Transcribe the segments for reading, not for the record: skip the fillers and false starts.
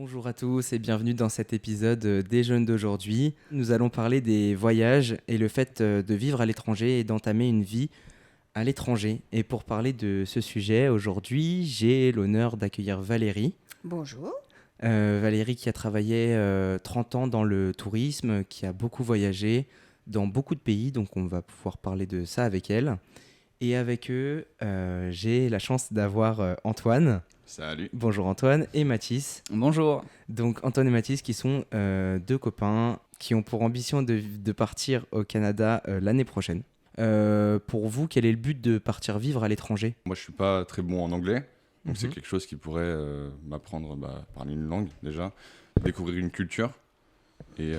Bonjour à tous et bienvenue dans cet épisode des Jeunes d'aujourd'hui. Nous allons parler des voyages et le fait de vivre à l'étranger et d'entamer une vie à l'étranger. Et pour parler de ce sujet, aujourd'hui, j'ai l'honneur d'accueillir Valérie. Bonjour. Valérie qui a travaillé 30 ans dans le tourisme, qui a beaucoup voyagé dans beaucoup de pays, donc on va pouvoir parler de ça avec elle. Et avec eux, j'ai la chance d'avoir Antoine. Salut. Bonjour Antoine et Mathis. Bonjour. Donc Antoine et Mathis qui sont deux copains qui ont pour ambition de partir au Canada l'année prochaine. Pour vous, quel est le but de partir vivre à l'étranger ? Moi, je suis pas très bon en anglais, donc c'est Mhm. quelque chose qui pourrait m'apprendre parler une langue déjà, découvrir une culture, et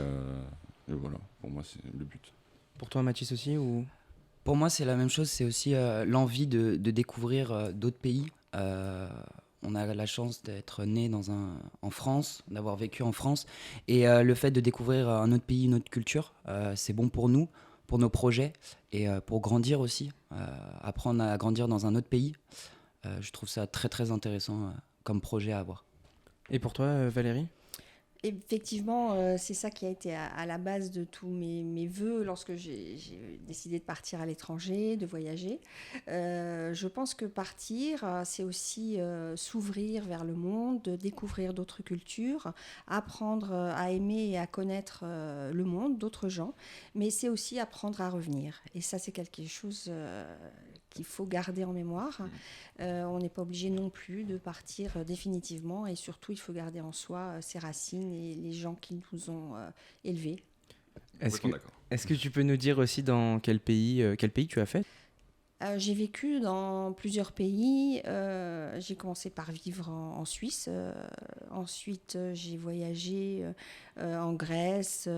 voilà, pour moi, c'est le but. Pour toi Mathis aussi ou... Pour moi, c'est la même chose. C'est aussi l'envie de découvrir d'autres pays. On a la chance d'être né en France, d'avoir vécu en France. Et le fait de découvrir un autre pays, une autre culture, c'est bon pour nous, pour nos projets et pour grandir aussi. Apprendre à grandir dans un autre pays. Je trouve ça très, très intéressant comme projet à avoir. Et pour toi Valérie ? Effectivement, c'est ça qui a été à la base de tous mes vœux lorsque j'ai décidé de partir à l'étranger, de voyager. Je pense que partir, c'est aussi s'ouvrir vers le monde, de découvrir d'autres cultures, apprendre à aimer et à connaître le monde, d'autres gens, mais c'est aussi apprendre à revenir. Et ça, c'est quelque chose qu'il faut garder en mémoire. On n'est pas obligé non plus de partir définitivement et surtout, il faut garder en soi ses racines et les gens qui nous ont élevés. Complètement d'accord. Est-ce que tu peux nous dire aussi dans quel pays tu as fait ? J'ai vécu dans plusieurs pays. J'ai commencé par vivre en Suisse. Ensuite, j'ai voyagé en Grèce.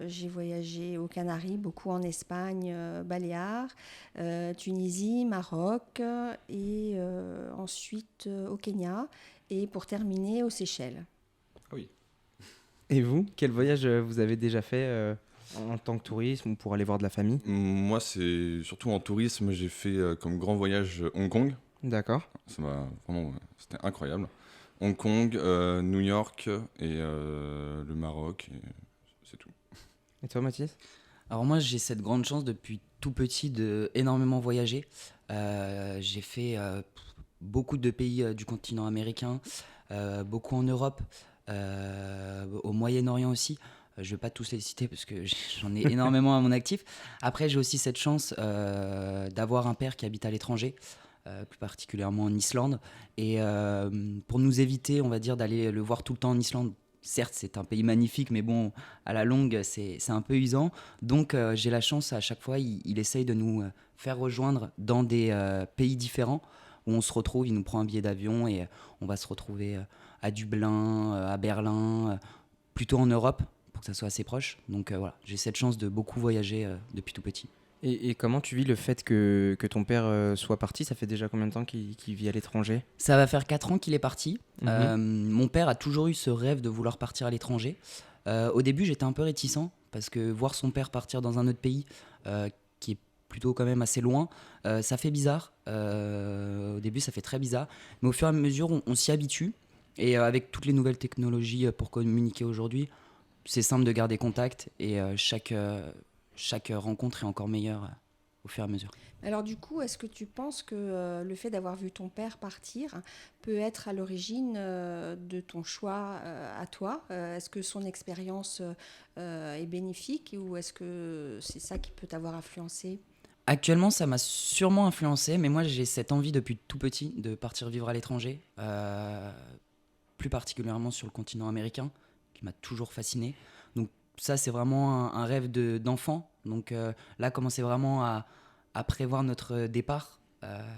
J'ai voyagé aux Canaries, beaucoup en Espagne, Baléares, Tunisie, Maroc et ensuite au Kenya. Et pour terminer, aux Seychelles. Et vous, quel voyage vous avez déjà fait en tant que touriste ou pour aller voir de la famille ? Moi, c'est surtout en tourisme, j'ai fait comme grand voyage Hong Kong. D'accord. Ça m'a vraiment, c'était incroyable. Hong Kong, New York et le Maroc, et c'est tout. Et toi Mathis ? Alors moi, j'ai cette grande chance depuis tout petit de énormément voyager. J'ai fait beaucoup de pays du continent américain, beaucoup en Europe, au Moyen-Orient aussi. Je ne vais pas tous les citer parce que j'en ai énormément à mon actif. Après, j'ai aussi cette chance d'avoir un père qui habite à l'étranger, plus particulièrement en Islande. Et pour nous éviter, on va dire, d'aller le voir tout le temps en Islande, certes, c'est un pays magnifique, mais bon, à la longue, c'est un peu usant. Donc, j'ai la chance, à chaque fois, il essaye de nous faire rejoindre dans des pays différents où on se retrouve. Il nous prend un billet d'avion et on va se retrouver à Dublin, à Berlin, plutôt en Europe, pour que ça soit assez proche. Donc, voilà, j'ai cette chance de beaucoup voyager depuis tout petit. Et comment tu vis le fait que ton père soit parti ? Ça fait déjà combien de temps qu'il vit à l'étranger ? Ça va faire 4 ans qu'il est parti. Mhm. Mon père a toujours eu ce rêve de vouloir partir à l'étranger. Au début, j'étais un peu réticent parce que voir son père partir dans un autre pays qui est plutôt quand même assez loin, ça fait bizarre. Au début, ça fait très bizarre. Mais au fur et à mesure, on s'y habitue. Et avec toutes les nouvelles technologies pour communiquer aujourd'hui, c'est simple de garder contact et chaque rencontre est encore meilleure au fur et à mesure. Alors du coup, est-ce que tu penses que le fait d'avoir vu ton père partir peut être à l'origine de ton choix à toi ? Est-ce que son expérience est bénéfique ou est-ce que c'est ça qui peut t'avoir influencé ? Actuellement, ça m'a sûrement influencé, mais moi j'ai cette envie depuis tout petit de partir vivre à l'étranger, plus particulièrement sur le continent américain, qui m'a toujours fasciné. Donc ça, c'est vraiment un rêve d'enfant. Donc là, commencer vraiment à prévoir notre départ,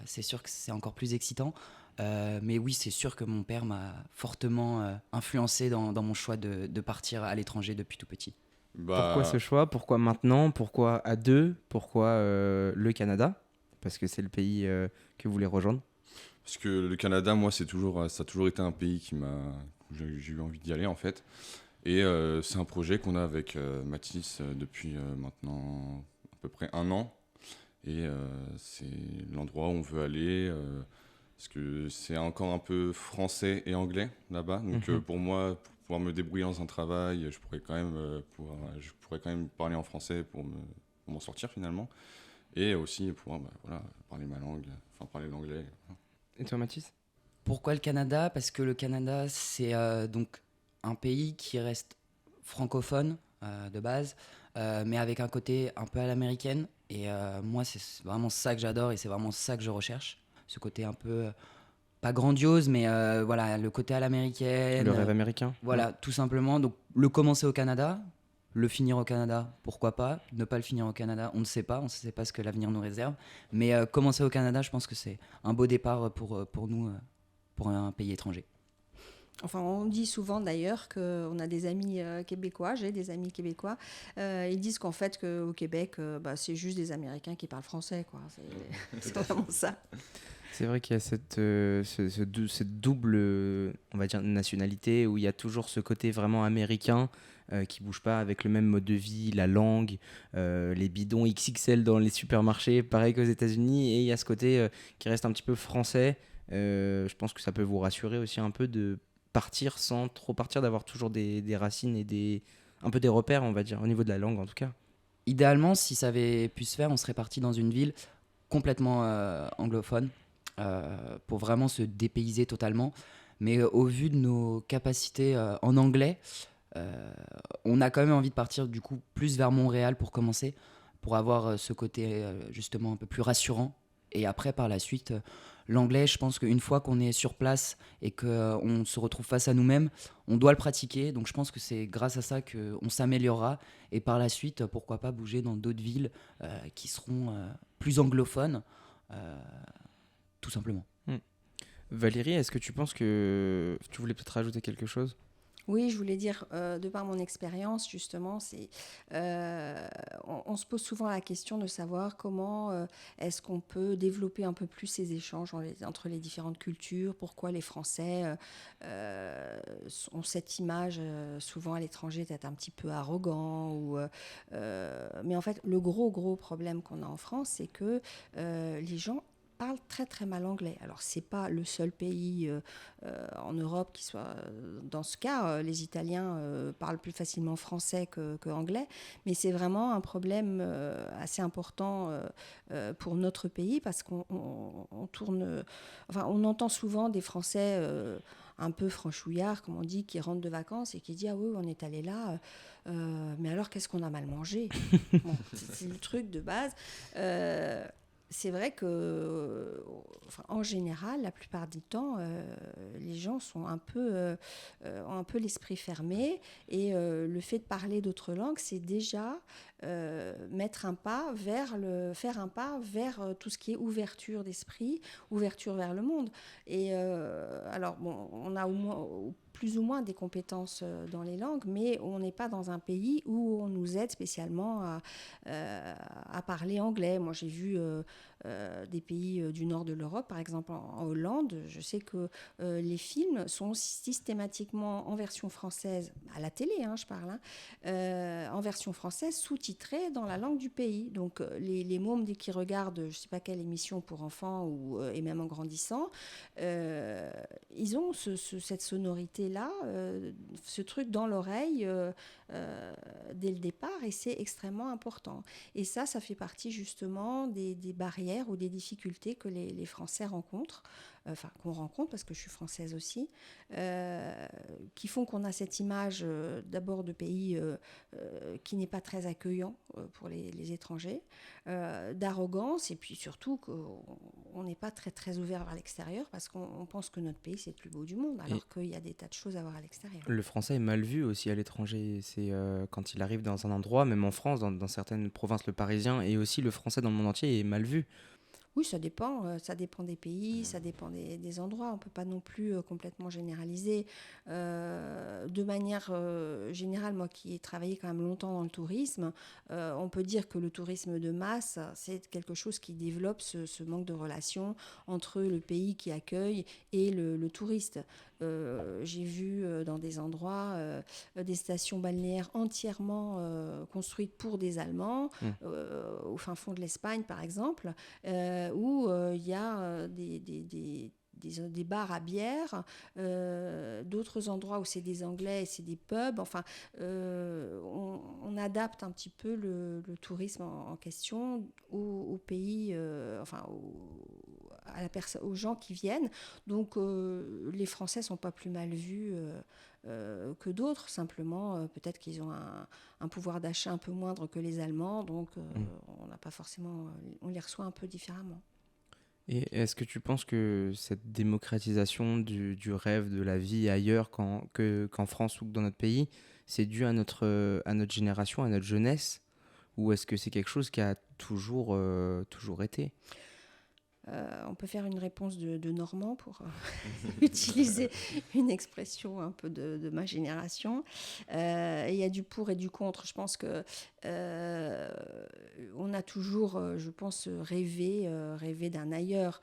c'est sûr que c'est encore plus excitant. Mais oui, c'est sûr que mon père m'a fortement influencé dans mon choix de partir à l'étranger depuis tout petit. Pourquoi ce choix ? Pourquoi maintenant ? Pourquoi à deux ? Pourquoi le Canada ? Parce que c'est le pays que vous voulez rejoindre. Parce que le Canada, moi, ça a toujours été un pays où j'ai eu envie d'y aller, en fait. Et c'est un projet qu'on a avec Mathis depuis maintenant à peu près 1 an. Et c'est l'endroit où on veut aller. parce que c'est encore un peu français et anglais là-bas. Donc pour moi, pour pouvoir me débrouiller dans un travail, je pourrais quand même parler en français pour m'en sortir finalement. Et aussi pouvoir parler ma langue, enfin parler l'anglais. Et toi, Mathis? Pourquoi le Canada? Parce que le Canada, c'est donc un pays qui reste francophone de base, mais avec un côté un peu à l'américaine. Et moi, c'est vraiment ça que j'adore et c'est vraiment ça que je recherche. Ce côté un peu, pas grandiose, mais voilà, le côté à l'américaine. Le rêve américain. Voilà, tout simplement. Donc, le commencer au Canada, le finir au Canada, pourquoi pas. Ne pas le finir au Canada, on ne sait pas. On ne sait pas ce que l'avenir nous réserve. Mais commencer au Canada, je pense que c'est un beau départ pour nous, pour un pays étranger. Enfin, on dit souvent d'ailleurs qu'on a des amis québécois, j'ai des amis québécois, ils disent qu'en fait qu'au Québec, c'est juste des Américains qui parlent français, quoi. C'est vraiment ça. C'est vrai qu'il y a cette double, on va dire, nationalité où il y a toujours ce côté vraiment américain qui bouge pas, avec le même mode de vie, la langue, les bidons XXL dans les supermarchés, pareil qu'aux États-Unis, et il y a ce côté qui reste un petit peu français. Je pense que ça peut vous rassurer aussi un peu de partir sans trop partir, d'avoir toujours des racines et un peu des repères, on va dire, au niveau de la langue en tout cas. Idéalement, si ça avait pu se faire, on serait parti dans une ville complètement anglophone pour vraiment se dépayser totalement. Mais au vu de nos capacités en anglais, on a quand même envie de partir du coup plus vers Montréal pour commencer, pour avoir ce côté justement un peu plus rassurant. Et après, par la suite, l'anglais, je pense qu'une fois qu'on est sur place et qu'on se retrouve face à nous-mêmes, on doit le pratiquer. Donc je pense que c'est grâce à ça qu'on s'améliorera. Et par la suite, pourquoi pas bouger dans d'autres villes qui seront plus anglophones, tout simplement. Valérie, est-ce que tu penses que tu voulais peut-être rajouter quelque chose? Oui, je voulais dire, de par mon expérience, justement, on se pose souvent la question de savoir comment est-ce qu'on peut développer un peu plus ces échanges entre les différentes cultures, pourquoi les Français ont cette image souvent à l'étranger d'être un petit peu arrogant. Mais en fait, le gros problème qu'on a en France, c'est que les gens parlent très très mal anglais. Alors c'est pas le seul pays en Europe qui soit dans ce cas. Les Italiens parlent plus facilement français que anglais, mais c'est vraiment un problème assez important pour notre pays parce qu'on on entend souvent des Français un peu franchouillards, comme on dit, qui rentrent de vacances et qui disent ah oui, on est allé là. Mais alors qu'est-ce qu'on a mal mangé? Bon, c'est le truc de base. C'est vrai que, en général, la plupart du temps, les gens sont ont un peu l'esprit fermé et le fait de parler d'autres langues, c'est déjà faire un pas vers tout ce qui est ouverture d'esprit, ouverture vers le monde. Et alors, bon, on a plus ou moins des compétences dans les langues, mais on n'est pas dans un pays où on nous aide spécialement à parler anglais. Moi, j'ai vu des pays du nord de l'Europe, par exemple en Hollande. Je sais que les films sont systématiquement en version française, à la télé, je parle, en version française, sous-titrée dans la langue du pays. Donc les mômes, dès qu'ils regardent, je ne sais pas quelle émission pour enfants et même en grandissant, ils ont cette sonorité-là, ce truc dans l'oreille dès le départ, et c'est extrêmement important. Et ça fait partie justement des barrières ou des difficultés que les Français rencontrent, qu'on rencontre parce que je suis française aussi, qui font qu'on a cette image d'abord de pays qui n'est pas très accueillant pour les étrangers, d'arrogance, et puis surtout qu'on n'est pas très très ouvert vers l'extérieur parce qu'on pense que notre pays c'est le plus beau du monde alors qu'il y a des tas de choses à voir à l'extérieur. Le français est mal vu aussi à l'étranger. C'est quand il arrive dans un endroit, même en France, dans certaines provinces, le parisien, et aussi le français dans le monde entier est mal vu. Oui, ça dépend des pays, ça dépend des endroits. On ne peut pas non plus complètement généraliser. De manière générale, moi qui ai travaillé quand même longtemps dans le tourisme, on peut dire que le tourisme de masse, c'est quelque chose qui développe ce manque de relation entre le pays qui accueille et le touriste. J'ai vu dans des endroits des stations balnéaires entièrement construites pour des Allemands, au fin fond de l'Espagne par exemple, où il y a des bars à bière, d'autres endroits où c'est des Anglais et c'est des pubs. Enfin, on adapte un petit peu le tourisme en question au pays, aux gens qui viennent. Donc, les Français sont pas plus mal vus que d'autres. Simplement, peut-être qu'ils ont un pouvoir d'achat un peu moindre que les Allemands. Donc, on n'a pas forcément, on les reçoit un peu différemment. Et est-ce que tu penses que cette démocratisation du rêve, de la vie ailleurs qu'en France ou que dans notre pays, c'est dû à notre génération, à notre jeunesse, ou est-ce que c'est quelque chose qui a toujours été? On peut faire une réponse de Normand pour utiliser une expression un peu de ma génération. Il y a du pour et du contre. Je pense que on a toujours, je pense, rêvé d'un ailleurs.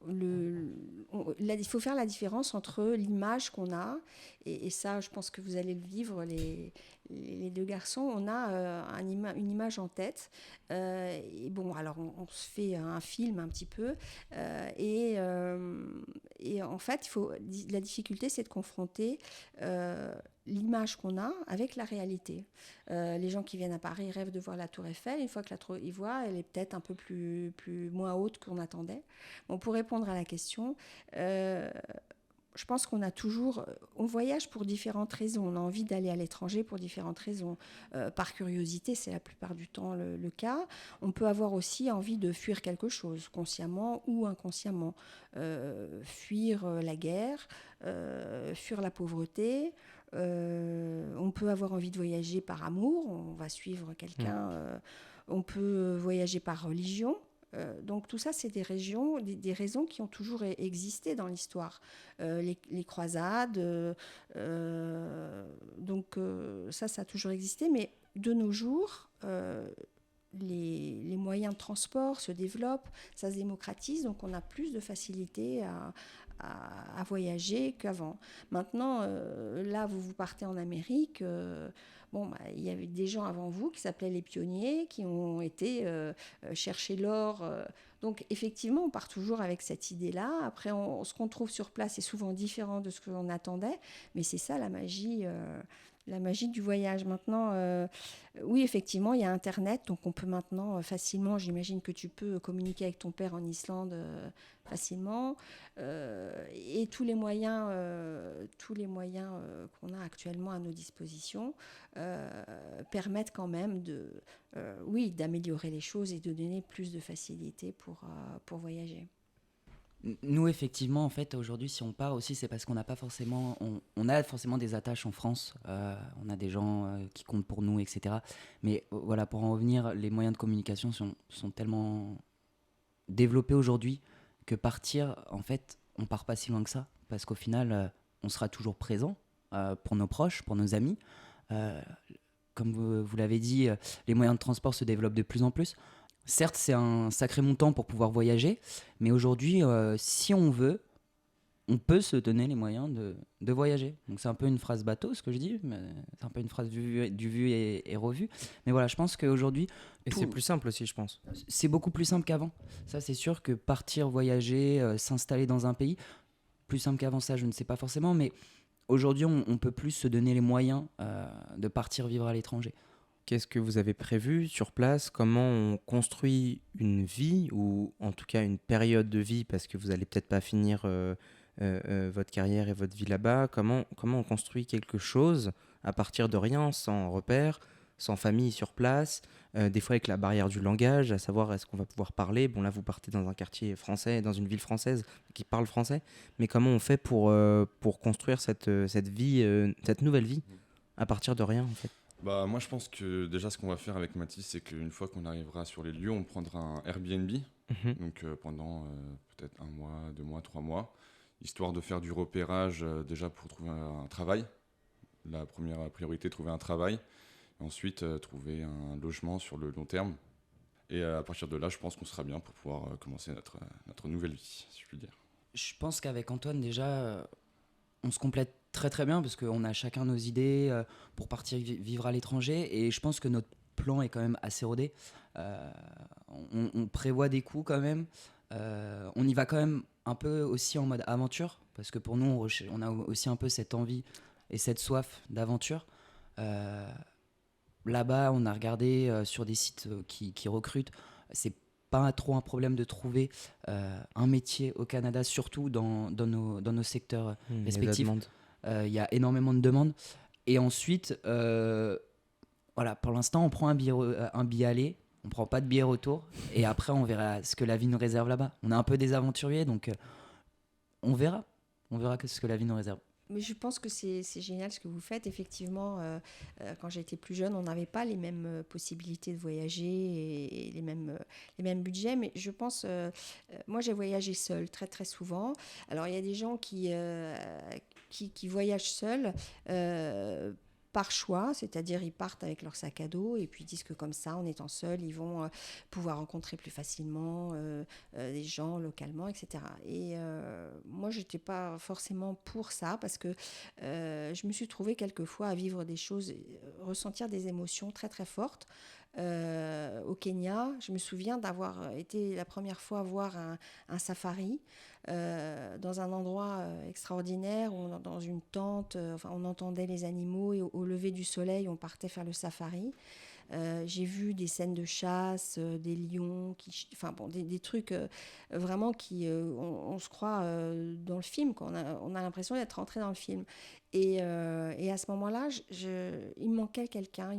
Il faut faire la différence entre l'image qu'on a, et ça, je pense que vous allez le vivre, les deux garçons. On a une image en tête. Et bon, alors on se fait un film un petit peu. Et en fait, la difficulté, c'est de confronter l'image qu'on a avec la réalité. Les gens qui viennent à Paris rêvent de voir la Tour Eiffel. Une fois que ils voient, elle est peut-être un peu moins haute qu'on attendait. Bon, pour répondre à la question, je pense on voyage pour différentes raisons. On a envie d'aller à l'étranger pour différentes raisons. Par curiosité, c'est la plupart du temps le cas. On peut avoir aussi envie de fuir quelque chose, consciemment ou inconsciemment. Fuir la guerre, fuir la pauvreté. On peut avoir envie de voyager par amour. On va suivre quelqu'un. On peut voyager par religion. Donc tout ça, c'est des raisons qui ont toujours existé dans l'histoire. Les croisades, ça a toujours existé. Mais de nos jours, les moyens de transport se développent, ça se démocratise, donc on a plus de facilité à voyager qu'avant. Maintenant, là, vous partez en Amérique. Il y avait des gens avant vous qui s'appelaient les pionniers, qui ont été chercher l'or. Donc, effectivement, on part toujours avec cette idée-là. Après, ce qu'on trouve sur place est souvent différent de ce que l'on attendait. Mais c'est ça, la magie du voyage. Maintenant, oui, effectivement, il y a Internet. Donc, on peut maintenant facilement, j'imagine que tu peux communiquer avec ton père en Islande facilement. Et tous les moyens qu'on a actuellement à nos dispositions permettent quand même d'améliorer les choses et de donner plus de facilité pour voyager. Nous, effectivement, en fait, aujourd'hui, si on part aussi, c'est parce qu'on n'a pas forcément, on a forcément des attaches en France. On a des gens qui comptent pour nous, etc. Mais voilà, pour en revenir, les moyens de communication sont tellement développés aujourd'hui que partir, en fait, on part pas si loin que ça, parce qu'au final, on sera toujours présent pour nos proches, pour nos amis. Comme vous l'avez dit, les moyens de transport se développent de plus en plus. Certes, c'est un sacré montant pour pouvoir voyager, mais aujourd'hui, si on veut, on peut se donner les moyens de voyager. Donc c'est un peu une phrase bateau, ce que je dis, mais c'est un peu une phrase du vu et revu. Mais voilà, je pense qu'aujourd'hui... c'est plus simple aussi, je pense. C'est beaucoup plus simple qu'avant. Ça, c'est sûr que partir, voyager, s'installer dans un pays, plus simple qu'avant, ça, je ne sais pas forcément, mais aujourd'hui, on peut plus se donner les moyens de partir vivre à l'étranger. Qu'est-ce que vous avez prévu sur place? Comment on construit une vie, ou en tout cas une période de vie, parce que vous allez peut-être pas finir votre carrière et votre vie là-bas. Comment on construit quelque chose à partir de rien, sans repère, sans famille sur place, des fois avec la barrière du langage, à savoir est-ce qu'on va pouvoir parler. Bon, là vous partez dans un quartier français, dans une ville française qui parle français, mais comment on fait pour construire cette vie, cette nouvelle vie à partir de rien en fait? Bah, moi, je pense que déjà, ce qu'on va faire avec Mathis, c'est qu'une fois qu'on arrivera sur les lieux, on prendra un Airbnb, donc pendant peut-être 1 mois, 2 mois, 3 mois, histoire de faire du repérage déjà pour trouver un travail. La première priorité, trouver un travail. Et ensuite, trouver un logement sur le long terme. Et à partir de là, je pense qu'on sera bien pour pouvoir commencer notre nouvelle vie, si je puis dire. Je pense qu'avec Antoine, déjà, on se complète très très bien parce qu'on a chacun nos idées pour partir vivre à l'étranger, et je pense que notre plan est quand même assez rodé. On prévoit des coûts quand même. On y va quand même un peu aussi en mode aventure, parce que pour nous, on a aussi un peu cette envie et cette soif d'aventure. Là-bas, on a regardé sur des sites qui recrutent. C'est pas trop un problème de trouver un métier au Canada, surtout dans nos secteurs Il y a de la respectifs. demande. Il y a énormément de demandes. Et ensuite, voilà, pour l'instant, on prend un billet aller, on prend pas de billet retour. Et après, on verra ce que la vie nous réserve là-bas. On est un peu des aventuriers, donc on verra. On verra ce que la vie nous réserve. Mais je pense que c'est génial ce que vous faites. Effectivement, quand j'étais plus jeune, on n'avait pas les mêmes possibilités de voyager et les mêmes budgets. Mais je pense, moi j'ai voyagé seule très très souvent. Alors il y a des gens qui voyagent seuls. Par choix, c'est-à-dire ils partent avec leur sac à dos et puis ils disent que comme ça, en étant seuls, ils vont pouvoir rencontrer plus facilement des gens localement, etc. Et moi, je n'étais pas forcément pour ça parce que je me suis trouvée quelquefois à vivre des choses, ressentir des émotions très très fortes. Au Kenya, je me souviens d'avoir été la première fois voir un safari dans un endroit extraordinaire, dans une tente, on entendait les animaux et au lever du soleil, on partait faire le safari. J'ai vu des scènes de chasse, des lions, des trucs vraiment qui, on se croit dans le film, quoi. On a l'impression d'être rentré dans le film. Et à ce moment-là, il me manquait quelqu'un,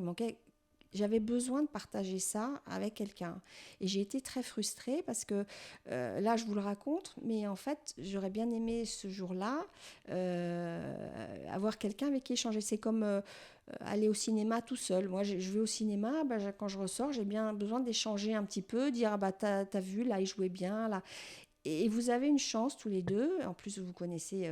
j'avais besoin de partager ça avec quelqu'un. Et j'ai été très frustrée parce que là, je vous le raconte, mais en fait, j'aurais bien aimé ce jour-là avoir quelqu'un avec qui échanger. C'est comme aller au cinéma tout seul. Moi, je vais au cinéma, quand je ressors, j'ai bien besoin d'échanger un petit peu, dire, t'as vu, là, il jouait bien, là. Et vous avez une chance tous les deux, en plus vous vous connaissez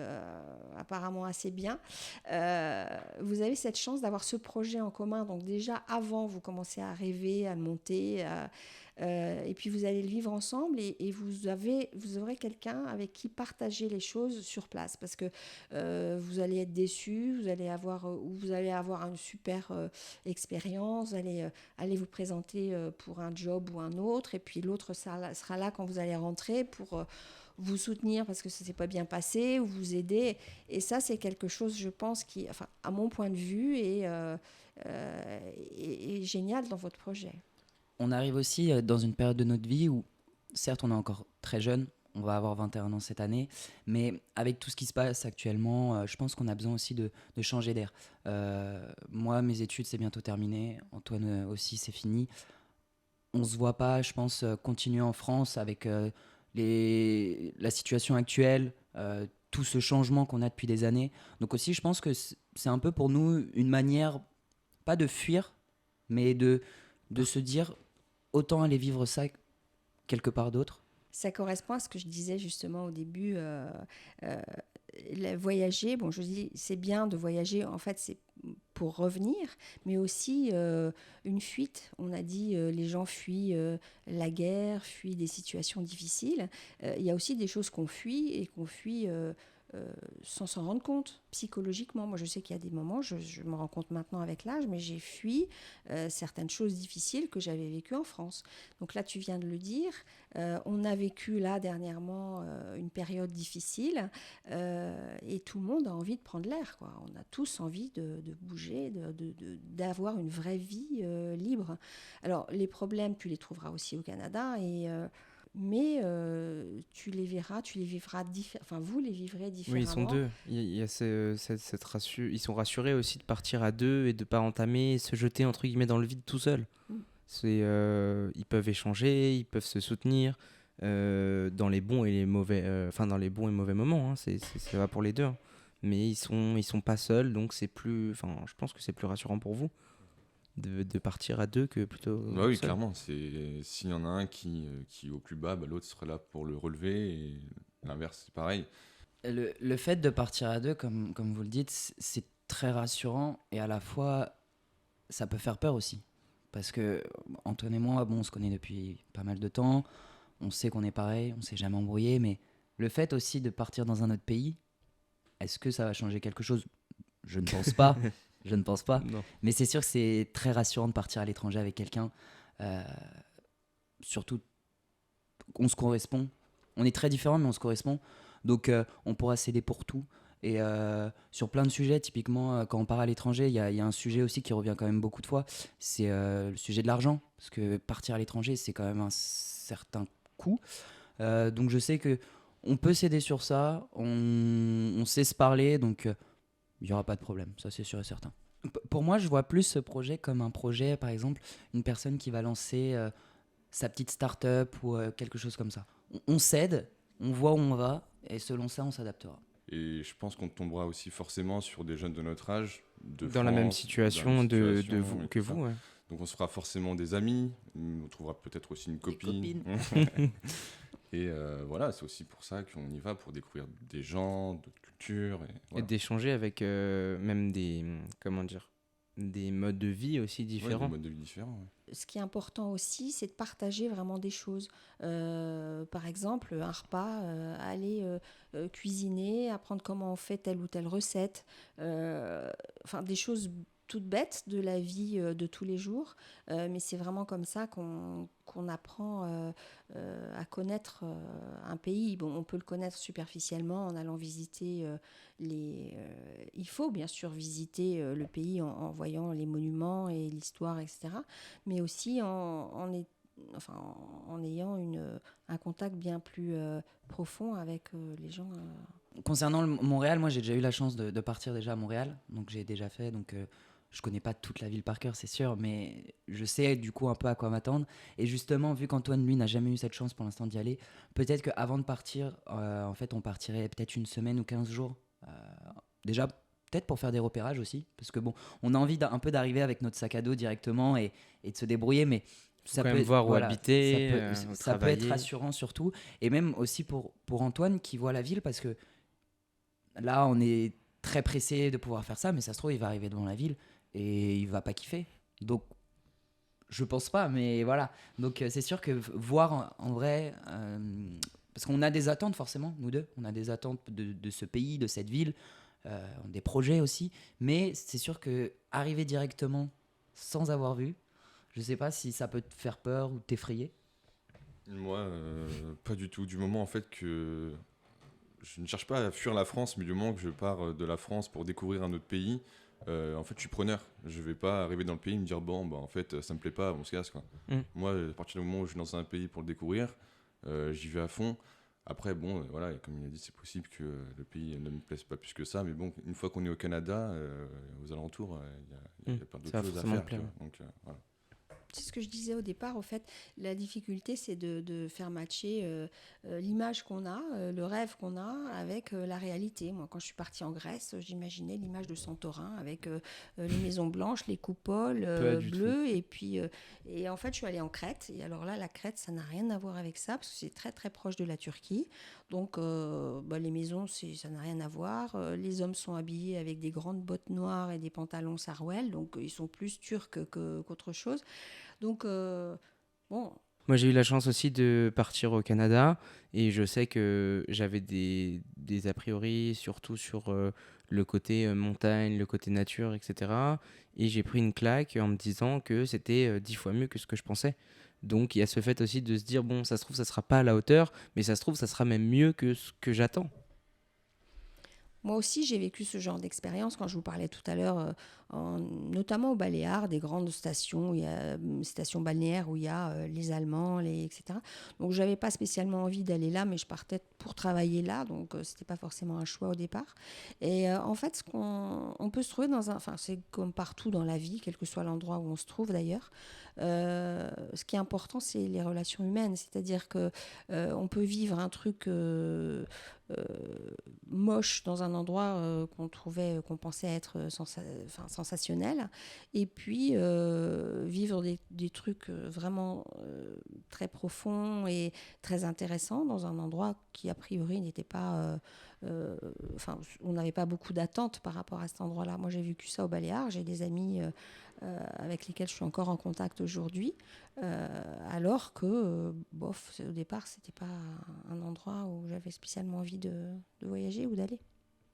apparemment assez bien, vous avez cette chance d'avoir ce projet en commun. Donc déjà avant, vous commencez à rêver, à monter, et puis vous allez le vivre ensemble et vous aurez quelqu'un avec qui partager les choses sur place parce que vous allez être déçus, vous allez avoir une super expérience, vous allez aller vous présenter pour un job ou un autre et puis l'autre sera là quand vous allez rentrer pour vous soutenir parce que ça ne s'est pas bien passé ou vous aider. Et ça, c'est quelque chose, je pense, qui, enfin, à mon point de vue, est génial dans votre projet. On arrive aussi dans une période de notre vie où, certes, on est encore très jeune, on va avoir 21 ans cette année, mais avec tout ce qui se passe actuellement, je pense qu'on a besoin aussi de changer d'air. Moi, mes études, c'est bientôt terminé. Antoine aussi, c'est fini. On ne se voit pas, je pense, continuer en France avec la situation actuelle, tout ce changement qu'on a depuis des années. Donc aussi, je pense que c'est un peu pour nous une manière, pas de fuir, mais de se dire autant aller vivre ça quelque part d'autre. Ça correspond à ce que je disais justement au début. Voyager, bon, je dis c'est bien de voyager, en fait c'est pour revenir, mais aussi une fuite. On a dit les gens fuient la guerre, fuient des situations difficiles. Il y a aussi des choses qu'on fuit et qu'on fuit sans s'en rendre compte psychologiquement. Moi, je sais qu'il y a des moments, je me rends compte maintenant avec l'âge, mais j'ai fui certaines choses difficiles que j'avais vécues en France. Donc là, tu viens de le dire, on a vécu là dernièrement une période difficile et tout le monde a envie de prendre l'air, quoi. On a tous envie de bouger, d'avoir une vraie vie libre. Alors, les problèmes, tu les trouveras aussi au Canada mais tu les vivras vous les vivrez différemment. Oui, ils sont deux. Il y a ils sont rassurés aussi de partir à deux et de ne pas entamer, se jeter entre guillemets dans le vide tout seul. Ils peuvent échanger, ils peuvent se soutenir dans les bons et les mauvais, dans les bons et mauvais moments. Hein, ça va pour les deux. Hein. Mais ils sont pas seuls, donc je pense que c'est plus rassurant pour vous. De partir à deux que plutôt oui, seul. Clairement. S'il y en a un qui est au plus bas, l'autre sera là pour le relever et l'inverse, c'est pareil. Le fait de partir à deux, comme vous le dites, c'est très rassurant et à la fois, ça peut faire peur aussi. Parce que Antoine et moi, on se connaît depuis pas mal de temps, on sait qu'on est pareil, on s'est jamais embrouillé, mais le fait aussi de partir dans un autre pays, est-ce que ça va changer quelque chose ? Je ne pense pas. Je ne pense pas. Non. Mais c'est sûr que c'est très rassurant de partir à l'étranger avec quelqu'un. Surtout, on se correspond. on est très différents, mais on se correspond. Donc, on pourra s'aider pour tout. Et sur plein de sujets, typiquement, quand on part à l'étranger, il y a un sujet aussi qui revient quand même beaucoup de fois, c'est le sujet de l'argent. Parce que partir à l'étranger, c'est quand même un certain coût. Donc je sais que on peut s'aider sur ça, on sait se parler, donc il n'y aura pas de problème, ça c'est sûr et certain. Pour moi, je vois plus ce projet comme un projet, par exemple, une personne qui va lancer sa petite start-up ou quelque chose comme ça. On s'aide, on voit où on va, et selon ça, on s'adaptera. Et je pense qu'on tombera aussi forcément sur des jeunes de notre âge, dans la même situation de vous, que vous. Ouais. Donc on se fera forcément des amis, on trouvera peut-être aussi une copine. Et voilà, c'est aussi pour ça qu'on y va, pour découvrir des gens, d'autres cultures. Et d'échanger avec même des modes de vie aussi différents. Ouais, des modes de vie différents, ouais. Ce qui est important aussi, c'est de partager vraiment des choses. Par exemple, un repas, aller cuisiner, apprendre comment on fait telle ou telle recette. Enfin, des choses toutes bêtes de la vie de tous les jours. Mais c'est vraiment comme ça qu'on apprend à connaître un pays. Bon, on peut le connaître superficiellement en allant visiter il faut bien sûr visiter le pays en voyant les monuments et l'histoire, etc. Mais aussi en ayant un contact bien plus profond avec les gens. Concernant Montréal, moi j'ai déjà eu la chance de partir déjà à Montréal, donc j'ai déjà fait, donc je connais pas toute la ville par cœur, c'est sûr, mais je sais du coup un peu à quoi m'attendre. Et justement, vu qu'Antoine, lui, n'a jamais eu cette chance pour l'instant d'y aller, peut-être qu'avant de partir, en fait, on partirait peut-être une semaine ou 15 jours. Déjà, peut-être pour faire des repérages aussi, parce que bon, on a envie un peu d'arriver avec notre sac à dos directement et de se débrouiller, mais ça peut voir où habiter, ça peut être rassurant surtout, et même aussi pour Antoine qui voit la ville, parce que là, on est très pressé de pouvoir faire ça, mais ça se trouve, il va arriver devant la ville et il va pas kiffer. Donc, je pense pas, mais voilà. Donc, c'est sûr que voir en vrai, parce qu'on a des attentes forcément, nous deux, on a des attentes de ce pays, de cette ville, des projets aussi, mais c'est sûr que arriver directement sans avoir vu, je sais pas si ça peut te faire peur ou t'effrayer. Moi, pas du tout. Du moment en fait que je ne cherche pas à fuir la France, mais du moment que je pars de la France pour découvrir un autre pays, en fait, je suis preneur. Je vais pas arriver dans le pays et me dire bon, bah en fait, ça me plaît pas, on se casse quoi. Moi, à partir du moment où je suis dans un pays pour le découvrir, j'y vais à fond. Après, bon, voilà, comme il a dit, c'est possible que le pays ne me plaise pas plus que ça, mais bon, une fois qu'on est au Canada, aux alentours, il y a plein d'autres choses à faire. Donc, voilà. C'est ce que je disais au départ, au fait, la difficulté, c'est de faire matcher l'image qu'on a, le rêve qu'on a avec la réalité. Moi, quand je suis partie en Grèce, j'imaginais l'image de Santorin avec les maisons blanches, les coupoles bleues, et puis et en fait, je suis allée en Crète. Et alors là, la Crète, ça n'a rien à voir avec ça, parce que c'est très très proche de la Turquie. Donc, les maisons, ça n'a rien à voir. Les hommes sont habillés avec des grandes bottes noires et des pantalons sarouel, donc ils sont plus turcs qu'autre chose. Donc, bon. Moi, j'ai eu la chance aussi de partir au Canada et je sais que j'avais des a priori, surtout sur le côté montagne, le côté nature, etc. Et j'ai pris une claque en me disant que c'était 10 fois mieux que ce que je pensais. Donc, il y a ce fait aussi de se dire, bon, ça se trouve, ça ne sera pas à la hauteur, mais ça se trouve, ça sera même mieux que ce que j'attends. Moi aussi, j'ai vécu ce genre d'expérience quand je vous parlais tout à l'heure, notamment aux Baléares, des grandes stations, stations balnéaires où il y a les Allemands, etc. Donc, je n'avais pas spécialement envie d'aller là, mais je partais pour travailler là, donc ce n'était pas forcément un choix au départ. Et en fait, on peut se trouver c'est comme partout dans la vie, quel que soit l'endroit où on se trouve d'ailleurs. Ce qui est important, c'est les relations humaines, c'est-à-dire que on peut vivre un truc moche dans un endroit qu'on pensait être sensationnel, et puis vivre des trucs vraiment très profonds et très intéressants dans un endroit qui a priori n'était pas on n'avait pas beaucoup d'attentes par rapport à cet endroit-là. Moi, j'ai vécu ça aux Baléares, j'ai des amis avec lesquels je suis encore en contact aujourd'hui, alors que au départ, c'était pas un endroit où j'avais spécialement envie de voyager ou d'aller.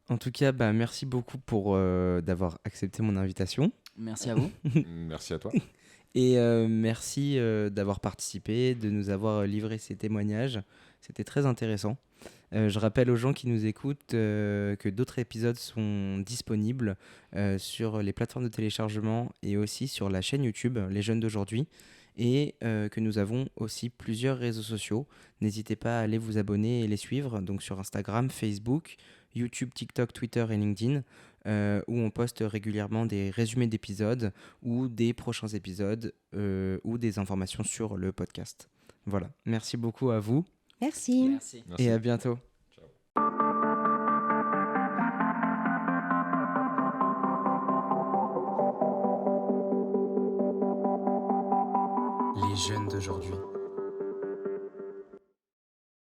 En tout cas, merci beaucoup pour d'avoir accepté mon invitation. Merci à vous. Merci à toi. Et merci d'avoir participé, de nous avoir livré ces témoignages. C'était très intéressant. Je rappelle aux gens qui nous écoutent que d'autres épisodes sont disponibles sur les plateformes de téléchargement et aussi sur la chaîne YouTube Les Jeunes d'aujourd'hui, et que nous avons aussi plusieurs réseaux sociaux. N'hésitez pas à aller vous abonner et les suivre, donc sur Instagram, Facebook, YouTube, TikTok, Twitter et LinkedIn, où on poste régulièrement des résumés d'épisodes ou des prochains épisodes ou des informations sur le podcast. Voilà, merci beaucoup à vous Merci. Merci. et à bientôt. Les jeunes d'aujourd'hui.